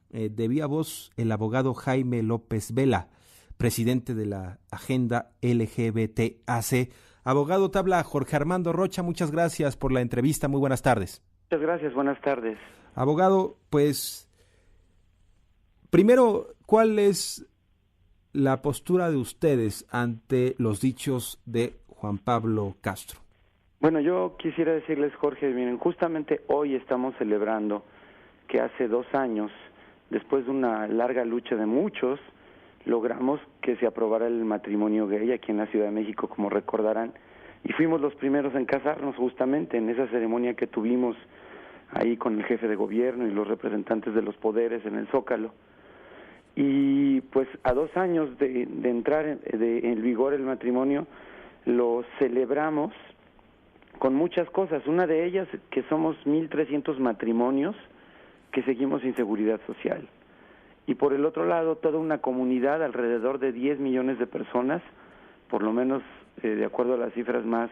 de viva voz el abogado Jaime López Vela, presidente de la Agenda LGBTAC. Abogado, te habla Jorge Armando Rocha, muchas gracias por la entrevista, muy buenas tardes. Muchas gracias, buenas tardes. Abogado, pues, primero, ¿cuál es la postura de ustedes ante los dichos de Juan Pablo Castro? Bueno, yo quisiera decirles, Jorge, miren, justamente hoy estamos celebrando que hace 2 años, después de una larga lucha de muchos, logramos que se aprobara el matrimonio gay aquí en la Ciudad de México, como recordarán, y fuimos los primeros en casarnos justamente en esa ceremonia que tuvimos ahí con el jefe de gobierno y los representantes de los poderes en el Zócalo. Y pues a 2 años de entrar en vigor el matrimonio, lo celebramos con muchas cosas. Una de ellas que somos 1,300 matrimonios que seguimos sin seguridad social. Y por el otro lado, toda una comunidad, alrededor de 10 millones de personas, por lo menos de acuerdo a las cifras más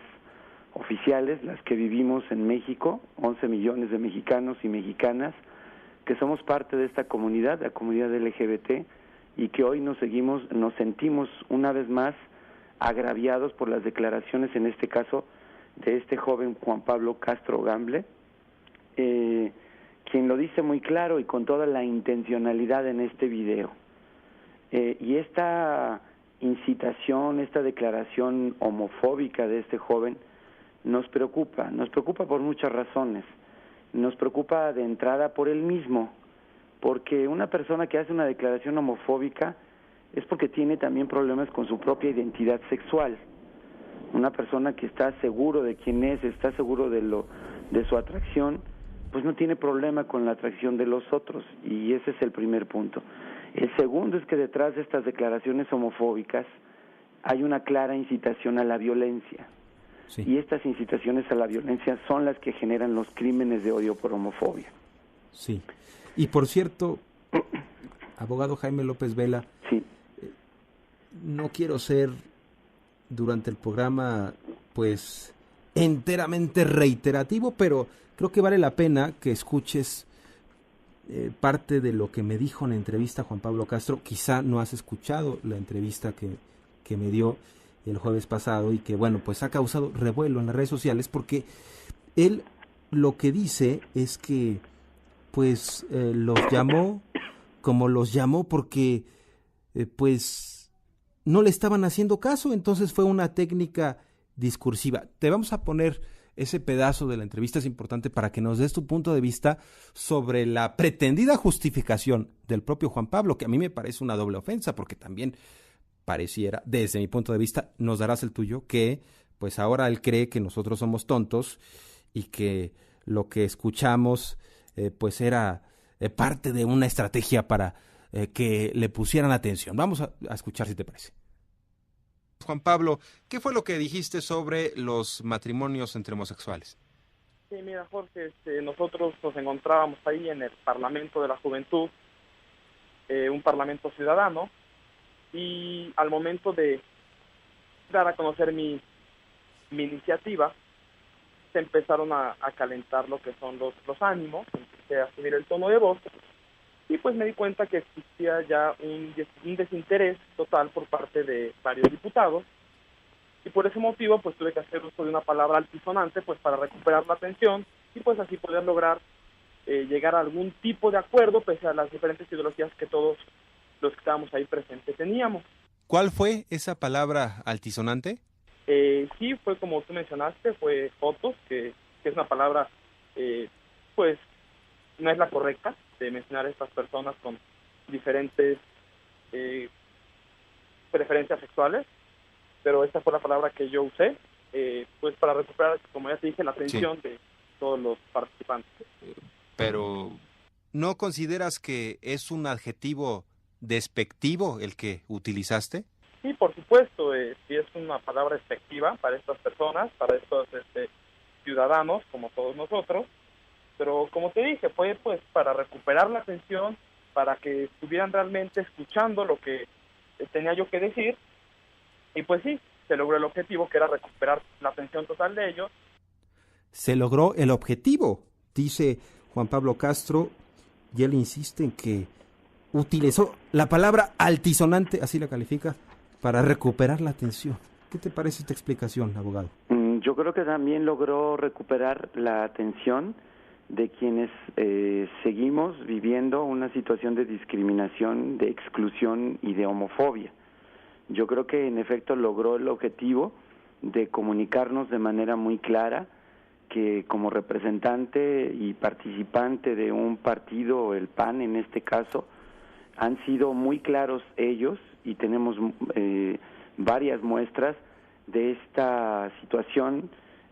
oficiales, las que vivimos en México, 11 millones de mexicanos y mexicanas, que somos parte de esta comunidad, la comunidad LGBT, y que hoy nos sentimos una vez más agraviados por las declaraciones, en este caso, de este joven Juan Pablo Castro Gamble, quien lo dice muy claro y con toda la intencionalidad en este video. Y esta incitación, esta declaración homofóbica de este joven nos preocupa por muchas razones. Nos preocupa de entrada por él mismo, porque una persona que hace una declaración homofóbica es porque tiene también problemas con su propia identidad sexual. Una persona que está seguro de quién es, está seguro de su atracción, pues no tiene problema con la atracción de los otros, y ese es el primer punto. El segundo es que detrás de estas declaraciones homofóbicas hay una clara incitación a la violencia. Sí. Y estas incitaciones a la violencia son las que generan los crímenes de odio por homofobia. Sí. Y por cierto, abogado Jaime López Vela, sí. No quiero ser durante el programa, pues, enteramente reiterativo, pero creo que vale la pena que escuches parte de lo que me dijo en la entrevista Juan Pablo Castro. Quizá no has escuchado la entrevista que me dio el jueves pasado y que, bueno, pues ha causado revuelo en las redes sociales porque él lo que dice es que, pues, los llamó como los llamó porque, pues, no le estaban haciendo caso, entonces fue una técnica discursiva. Te vamos a poner ese pedazo de la entrevista, es importante para que nos des tu punto de vista sobre la pretendida justificación del propio Juan Pablo, que a mí me parece una doble ofensa, porque también pareciera, desde mi punto de vista, nos darás el tuyo, que pues ahora él cree que nosotros somos tontos y que lo que escuchamos pues era parte de una estrategia para que le pusieran atención. Vamos a escuchar si te parece. Juan Pablo, ¿qué fue lo que dijiste sobre los matrimonios entre homosexuales? Sí, mira, Jorge, nosotros nos encontrábamos ahí en el Parlamento de la Juventud, un parlamento ciudadano, y al momento de dar a conocer mi iniciativa, se empezaron a calentar lo que son los ánimos, empecé a subir el tono de voz, y pues me di cuenta que existía ya un desinterés total por parte de varios diputados, y por ese motivo pues tuve que hacer uso de una palabra altisonante pues para recuperar la atención y pues así poder lograr llegar a algún tipo de acuerdo pese a las diferentes ideologías que todos los que estábamos ahí presentes teníamos. ¿Cuál fue esa palabra altisonante? Sí, fue como tú mencionaste, fue jotos, que es una palabra pues no es la correcta de mencionar a estas personas con diferentes preferencias sexuales, pero esta fue la palabra que yo usé, pues para recuperar, como ya te dije, la atención de todos los participantes. Pero, ¿no consideras que es un adjetivo despectivo el que utilizaste? Sí, por supuesto, sí es una palabra despectiva para estas personas, para estos ciudadanos, como todos nosotros, pero como te dije, fue pues para recuperar la atención, para que estuvieran realmente escuchando lo que tenía yo que decir, y pues sí, se logró el objetivo, que era recuperar la atención total de ellos. Se logró el objetivo, dice Juan Pablo Castro, y él insiste en que utilizó la palabra altisonante, así la califica, para recuperar la atención. ¿Qué te parece esta explicación, abogado? Yo creo que también logró recuperar la atención de quienes seguimos viviendo una situación de discriminación, de exclusión y de homofobia. Yo creo que en efecto logró el objetivo de comunicarnos de manera muy clara que como representante y participante de un partido, el PAN en este caso, han sido muy claros ellos y tenemos varias muestras de esta situación,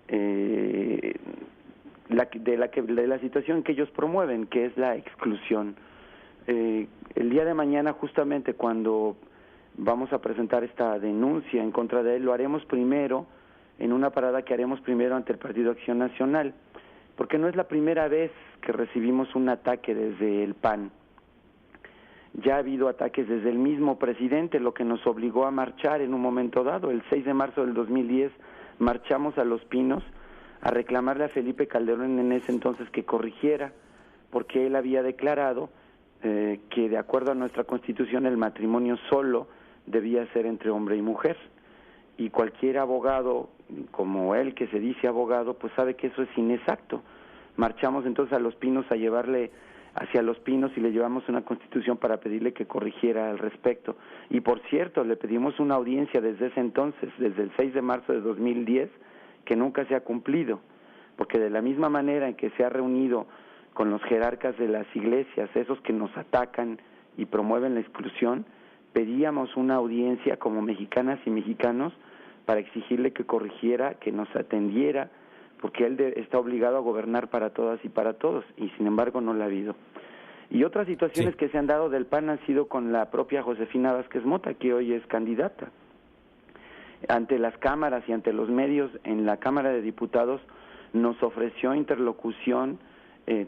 de la situación que ellos promueven, que es la exclusión. El día de mañana, justamente cuando vamos a presentar esta denuncia en contra de él, lo haremos primero en una parada que haremos primero ante el Partido Acción Nacional, porque no es la primera vez que recibimos un ataque desde el PAN. Ya ha habido ataques desde el mismo presidente, lo que nos obligó a marchar en un momento dado. El 6 de marzo del 2010 marchamos a Los Pinos a reclamarle a Felipe Calderón en ese entonces que corrigiera, porque él había declarado que de acuerdo a nuestra Constitución el matrimonio solo debía ser entre hombre y mujer. Y cualquier abogado como él, que se dice abogado, pues sabe que eso es inexacto. Marchamos entonces a Los Pinos a llevarle hacia Los Pinos y le llevamos una Constitución para pedirle que corrigiera al respecto. Y por cierto, le pedimos una audiencia desde ese entonces, desde el 6 de marzo de 2010, que nunca se ha cumplido, porque de la misma manera en que se ha reunido con los jerarcas de las iglesias, esos que nos atacan y promueven la exclusión, pedíamos una audiencia como mexicanas y mexicanos para exigirle que corrigiera, que nos atendiera, porque él está obligado a gobernar para todas y para todos, y sin embargo no la ha habido. Y otras situaciones que se han dado del PAN han sido con la propia Josefina Vázquez Mota, que hoy es candidata. Ante las cámaras y ante los medios, en la Cámara de Diputados nos ofreció interlocución,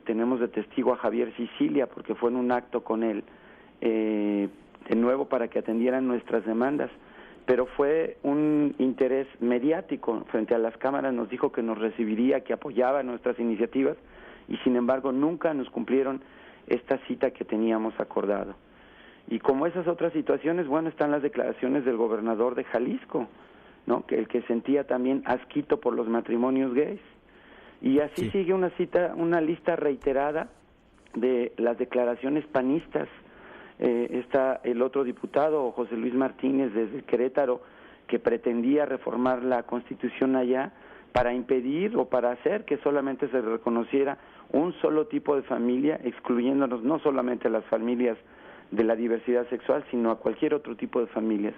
tenemos de testigo a Javier Sicilia, porque fue en un acto con él, de nuevo para que atendieran nuestras demandas, pero fue un interés mediático. Frente a las cámaras nos dijo que nos recibiría, que apoyaba nuestras iniciativas, y sin embargo nunca nos cumplieron esta cita que teníamos acordado. Y como esas otras situaciones, bueno, están las declaraciones del gobernador de Jalisco, ¿no? Que el que sentía también asquito por los matrimonios gays. Y así sigue una lista reiterada de las declaraciones panistas. Está el otro diputado, José Luis Martínez, desde Querétaro, que pretendía reformar la Constitución allá para impedir o para hacer que solamente se reconociera un solo tipo de familia, excluyéndonos no solamente a las familias de la diversidad sexual, sino a cualquier otro tipo de familias.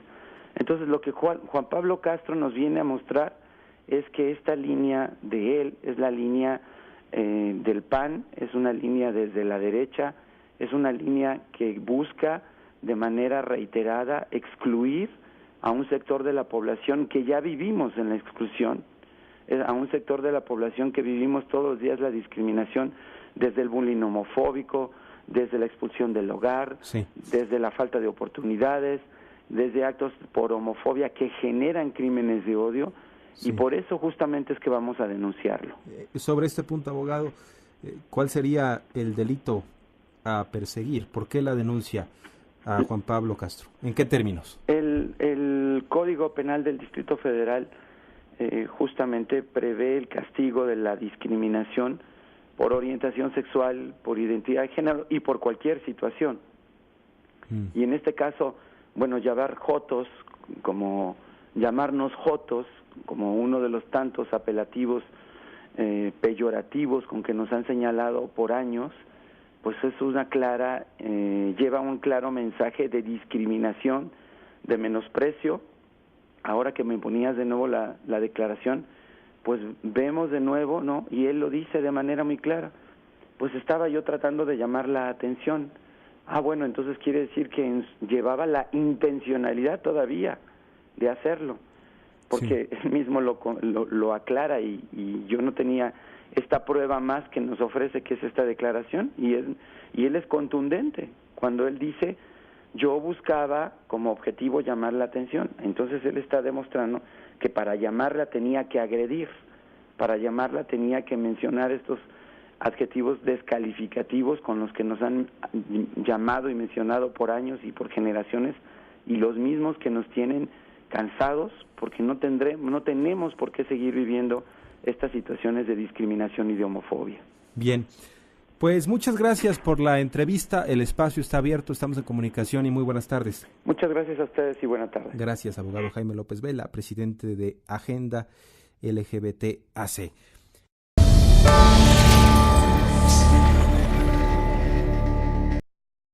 Entonces lo que Juan Pablo Castro nos viene a mostrar es que esta línea de él es la línea del PAN, es una línea desde la derecha, es una línea que busca de manera reiterada excluir a un sector de la población que ya vivimos en la exclusión, a un sector de la población que vivimos todos los días la discriminación, desde el bullying homofóbico, desde la expulsión del hogar, desde la falta de oportunidades, desde actos por homofobia que generan crímenes de odio, y por eso justamente es que vamos a denunciarlo. Sobre este punto, abogado, ¿cuál sería el delito a perseguir? ¿Por qué la denuncia a Juan Pablo Castro? ¿En qué términos? El Código Penal del Distrito Federal justamente prevé el castigo de la discriminación por orientación sexual, por identidad de género y por cualquier situación. Y en este caso, bueno, llamarnos jotos, como uno de los tantos apelativos peyorativos con que nos han señalado por años, pues es lleva un claro mensaje de discriminación, de menosprecio. Ahora que me ponías de nuevo la declaración, pues vemos de nuevo, ¿no? Y él lo dice de manera muy clara, pues estaba yo tratando de llamar la atención. Bueno, entonces quiere decir que llevaba la intencionalidad todavía de hacerlo, porque él mismo lo aclara y yo no tenía esta prueba más que nos ofrece, que es esta declaración, y él es contundente cuando él dice: yo buscaba como objetivo llamar la atención. Entonces él está demostrando que para llamarla tenía que agredir, para llamarla tenía que mencionar estos adjetivos descalificativos con los que nos han llamado y mencionado por años y por generaciones, y los mismos que nos tienen cansados, porque no tenemos por qué seguir viviendo estas situaciones de discriminación y de homofobia. Bien, pues muchas gracias por la entrevista, el espacio está abierto, estamos en comunicación y muy buenas tardes. Muchas gracias a ustedes y buena tarde. Gracias, abogado Jaime López Vela, presidente de Agenda LGBTAC.